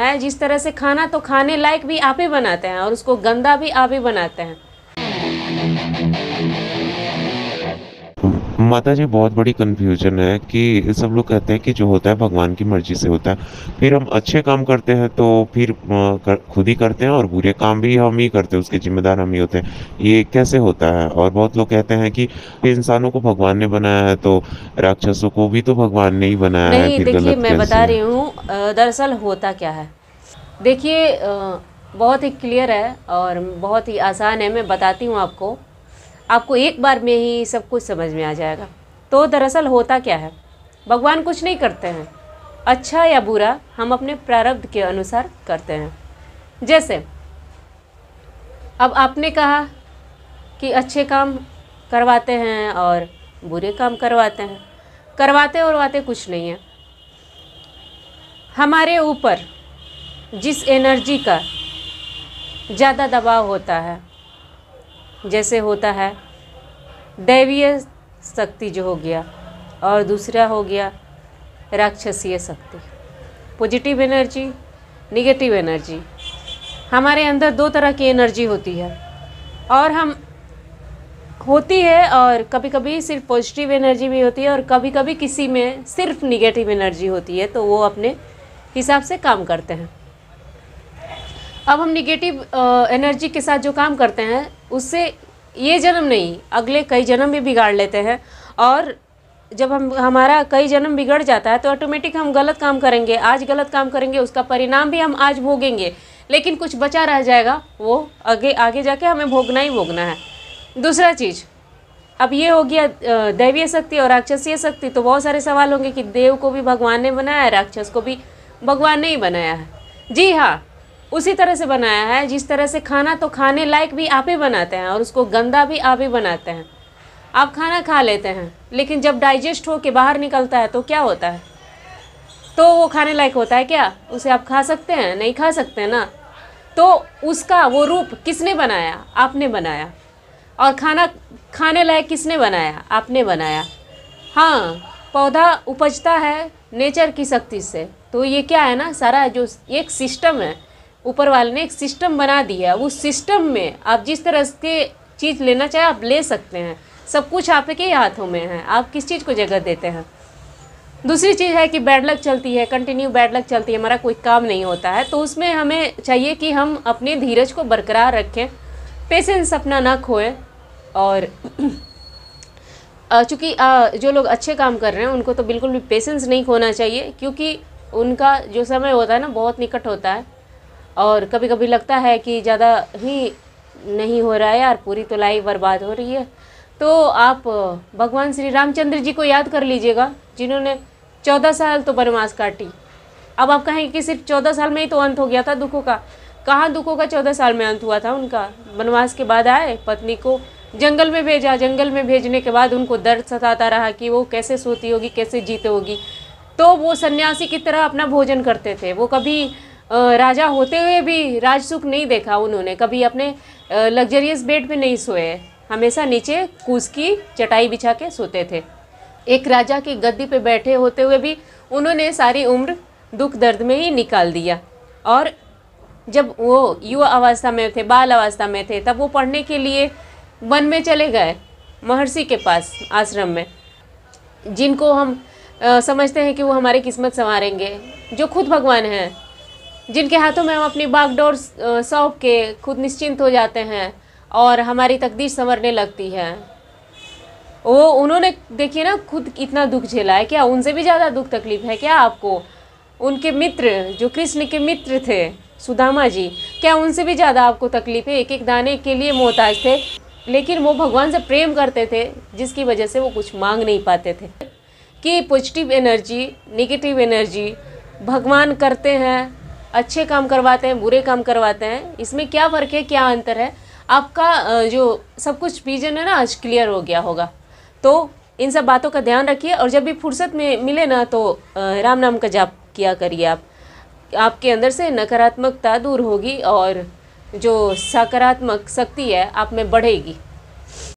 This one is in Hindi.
है, जिस तरह से खाना तो खाने लायक भी आप ही बनाते हैं और उसको गंदा भी आप ही बनाते हैं। माता जी, बहुत बड़ी कन्फ्यूजन है कि सब लोग कहते हैं कि जो होता है भगवान की मर्जी से होता है। फिर हम अच्छे काम करते हैं तो फिर खुद ही करते हैं, और बुरे काम भी हम ही करते हैं, उसके जिम्मेदार हम ही होते हैं। ये कैसे होता है? और बहुत लोग कहते हैं कि इंसानों को भगवान ने बनाया है तो राक्षसों को भी तो भगवान ने ही बनाया है, नहीं, फिर देखिए गलत मैं बता कैसे? रही हूँ दरअसल होता क्या है। देखिए बहुत ही क्लियर है और बहुत ही आसान है, मैं बताती हूँ आपको। आपको एक बार में ही सब कुछ समझ में आ जाएगा। तो दरअसल होता क्या है, भगवान कुछ नहीं करते हैं, अच्छा या बुरा हम अपने प्रारब्ध के अनुसार करते हैं। जैसे अब आपने कहा कि अच्छे काम करवाते हैं और बुरे काम करवाते हैं। करवाते और वाते कुछ नहीं है। हमारे ऊपर जिस एनर्जी का ज़्यादा दबाव होता है, जैसे होता है दैवीय शक्ति जो हो गया, और दूसरा हो गया राक्षसीय शक्ति, पॉजिटिव एनर्जी, निगेटिव एनर्जी। हमारे अंदर दो तरह की एनर्जी होती है और हम होती है, और कभी कभी सिर्फ पॉजिटिव एनर्जी भी होती है और कभी कभी किसी में सिर्फ निगेटिव एनर्जी होती है, तो वो अपने हिसाब से काम करते हैं। अब हम निगेटिव एनर्जी के साथ जो काम करते हैं उससे ये जन्म नहीं, अगले कई जन्म भी बिगाड़ लेते हैं। और जब हमारा कई जन्म बिगड़ जाता है तो ऑटोमेटिक हम गलत काम करेंगे, आज गलत काम करेंगे, उसका परिणाम भी हम आज भोगेंगे, लेकिन कुछ बचा रह जाएगा, वो आगे आगे जाके हमें भोगना ही भोगना है। दूसरा चीज़, अब ये हो गया दैवीय शक्ति और राक्षसीय शक्ति। तो बहुत सारे सवाल होंगे कि देव को भी भगवान ने बनाया है, राक्षस को भी भगवान ने ही बनाया है। जी हाँ, उसी तरह से बनाया है जिस तरह से खाना तो खाने लायक भी आप ही बनाते हैं और उसको गंदा भी आप ही बनाते हैं। आप खाना खा लेते हैं, लेकिन जब डाइजेस्ट हो के बाहर निकलता है तो क्या होता है? तो वो खाने लायक होता है क्या? उसे आप खा सकते हैं? नहीं खा सकते ना। तो उसका वो रूप किसने बनाया? आपने बनाया। और खाना खाने लायक किसने बनाया? आपने बनाया। हाँ, पौधा उपजता है नेचर की शक्ति से। तो ये क्या है ना, सारा जो एक सिस्टम है, ऊपर वाले ने एक सिस्टम बना दिया। उस सिस्टम में आप जिस तरह के चीज़ लेना चाहे आप ले सकते हैं। सब कुछ आपके ही हाथों में है, आप किस चीज़ को जगह देते हैं। दूसरी चीज़ है कि बैड लक चलती है, कंटिन्यू बैड लक चलती है, हमारा कोई काम नहीं होता है, तो उसमें हमें चाहिए कि हम अपने धीरज को बरकरार रखें, पेशेंस अपना ना खोएं। और चूँकि जो लोग अच्छे काम कर रहे हैं उनको तो बिल्कुल भी पेशेंस नहीं खोना चाहिए, क्योंकि उनका जो समय होता है ना बहुत निकट होता है। और कभी कभी लगता है कि ज़्यादा ही नहीं हो रहा है यार, पूरी तो लाइफ बर्बाद हो रही है। तो आप भगवान श्री रामचंद्र जी को याद कर लीजिएगा, जिन्होंने 14 साल तो वनवास काटी। अब आप कहेंगे कि सिर्फ 14 साल में ही तो अंत हो गया था दुखों का। कहाँ दुखों का 14 साल में अंत हुआ था उनका? वनवास के बाद आए, पत्नी को जंगल में भेजा, जंगल में भेजने के बाद उनको दर्द सताता रहा कि वो कैसे सोती होगी, कैसे जीते होगी। तो वो सन्यासी की तरह अपना भोजन करते थे। वो कभी राजा होते हुए भी राजसुख नहीं देखा उन्होंने, कभी अपने लग्जरियस बेड पे नहीं सोए, हमेशा नीचे कूस की चटाई बिछा के सोते थे। एक राजा की गद्दी पे बैठे होते हुए भी उन्होंने सारी उम्र दुख दर्द में ही निकाल दिया। और जब वो युवा अवस्था में थे, बाल अवस्था में थे, तब वो पढ़ने के लिए वन में चले गए, महर्षि के पास, आश्रम में, जिनको हम समझते हैं कि वो हमारी किस्मत संवारेंगे, जो खुद भगवान हैं, जिनके हाथों में हम अपनी बागडोर सौंप के खुद निश्चिंत हो जाते हैं और हमारी तकदीर संवरने लगती है। वो उन्होंने देखिए ना खुद इतना दुख झेला है, क्या उनसे भी ज़्यादा दुख तकलीफ है क्या आपको? उनके मित्र जो कृष्ण के मित्र थे, सुदामा जी, क्या उनसे भी ज़्यादा आपको तकलीफ है? एक एक दाने के लिए मोहताज थे, लेकिन वो भगवान से प्रेम करते थे, जिसकी वजह से वो कुछ मांग नहीं पाते थे। कि पॉजिटिव एनर्जी, नेगेटिव एनर्जी, भगवान करते हैं, अच्छे काम करवाते हैं, बुरे काम करवाते हैं, इसमें क्या फ़र्क है, क्या अंतर है? आपका जो सब कुछ विजन है ना आज क्लियर हो गया होगा। तो इन सब बातों का ध्यान रखिए, और जब भी फुर्सत में मिले ना तो राम नाम का जाप किया करिए आप। आपके अंदर से नकारात्मकता दूर होगी और जो सकारात्मक शक्ति है आप में बढ़ेगी।